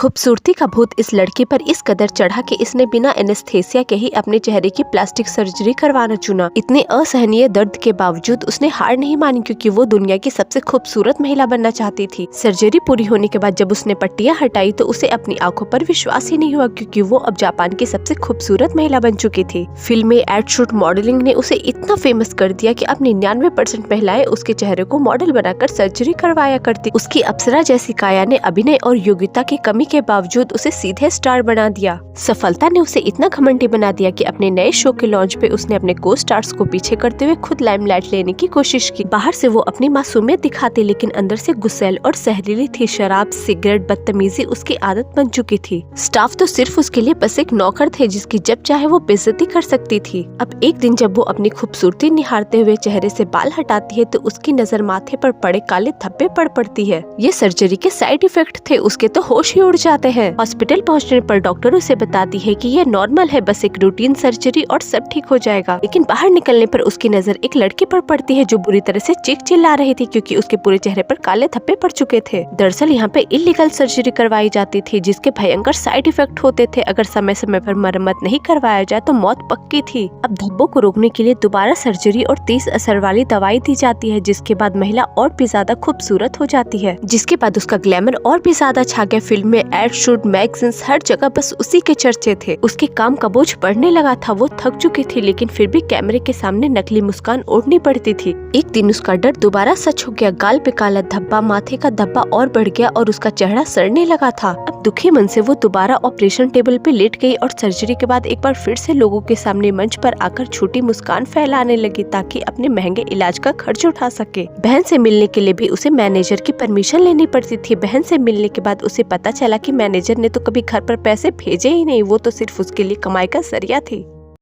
खूबसूरती का भूत इस लड़की पर इस कदर चढ़ा कि इसने बिना एनेस्थेसिया के ही अपने चेहरे की प्लास्टिक सर्जरी करवाना चुना। इतने असहनीय दर्द के बावजूद उसने हार नहीं मानी, क्योंकि वो दुनिया की सबसे खूबसूरत महिला बनना चाहती थी। सर्जरी पूरी होने के बाद जब उसने पट्टियां हटाई तो उसे अपनी आंखों पर विश्वास ही नहीं हुआ, क्योंकि वो अब जापान की सबसे खूबसूरत महिला बन चुकी थी। फिल्में, एड शूट, मॉडलिंग ने उसे इतना फेमस कर दिया कि अब 99% महिलाएं उसके चेहरे को मॉडल बनाकर सर्जरी करवाया करती। उसकी अप्सरा जैसी काया ने अभिनय और योग्यता की कमी के बावजूद उसे सीधे स्टार बना दिया। सफलता ने उसे इतना घमंडी बना दिया कि अपने नए शो के लॉन्च पे उसने अपने को स्टार्स को पीछे करते हुए खुद लाइमलाइट लेने की कोशिश की। बाहर से वो अपनी मासूमियत दिखाती, लेकिन अंदर से गुस्सैल और सहरीली थी। शराब, सिगरेट, बदतमीजी उसकी आदत बन चुकी थी। स्टाफ तो सिर्फ उसके लिए बस एक नौकर थे, जिसकी जब चाहे वो बेइज्जती कर सकती थी। अब एक दिन जब वो अपनी खूबसूरती निहारते हुए चेहरे से बाल हटाती है तो उसकी नजर माथे पर पड़े काले धब्बे पर पड़ती है। ये सर्जरी के साइड इफेक्ट थे। उसके तो होश ही उड़ जाते हैं। हॉस्पिटल पहुंचने पर डॉक्टर उसे बताती है कि ये नॉर्मल है, बस एक रूटीन सर्जरी और सब ठीक हो जाएगा। लेकिन बाहर निकलने पर उसकी नजर एक लड़की पर पड़ती है जो बुरी तरह से चीख चिल्ला रही थी, क्योंकि उसके पूरे चेहरे पर काले धब्बे पड़ चुके थे। दरअसल यहाँ पे इलीगल सर्जरी करवाई जाती थी, जिसके भयंकर साइड इफेक्ट होते थे। अगर समय समय पर मरम्मत नहीं करवाया जाए तो मौत पक्की थी। अब धब्बों को रोकने के लिए दोबारा सर्जरी और तेज असर वाली दवाई दी जाती है, जिसके बाद महिला और भी ज्यादा खूबसूरत हो जाती है। जिसके बाद उसका ग्लैमर और भी ज्यादा छा गया। फिल्म में, एड शूट, मैगजीन्स, हर जगह बस उसी के चर्चे थे। उसके काम का बोझ बढ़ने लगा था। वो थक चुकी थी, लेकिन फिर भी कैमरे के सामने नकली मुस्कान ओढ़नी पड़ती थी। एक दिन उसका डर दोबारा सच हो गया। गाल पे काला धब्बा, माथे का धब्बा और बढ़ गया और उसका चेहरा सड़ने लगा था। अब दुखी मन से वो दोबारा ऑपरेशन टेबल पे लेट गई और सर्जरी के बाद एक बार फिर से लोगों के सामने मंच पर आकर छोटी मुस्कान फैलाने लगी, ताकि अपने महंगे इलाज का खर्च उठा सके। बहन से मिलने के लिए भी उसे मैनेजर की परमिशन लेनी पड़ती थी। बहन से मिलने के बाद उसे पता चला कि मैनेजर ने तो कभी घर पर पैसे भेजे ही नहीं, वो तो सिर्फ उसके लिए कमाई का जरिया थी।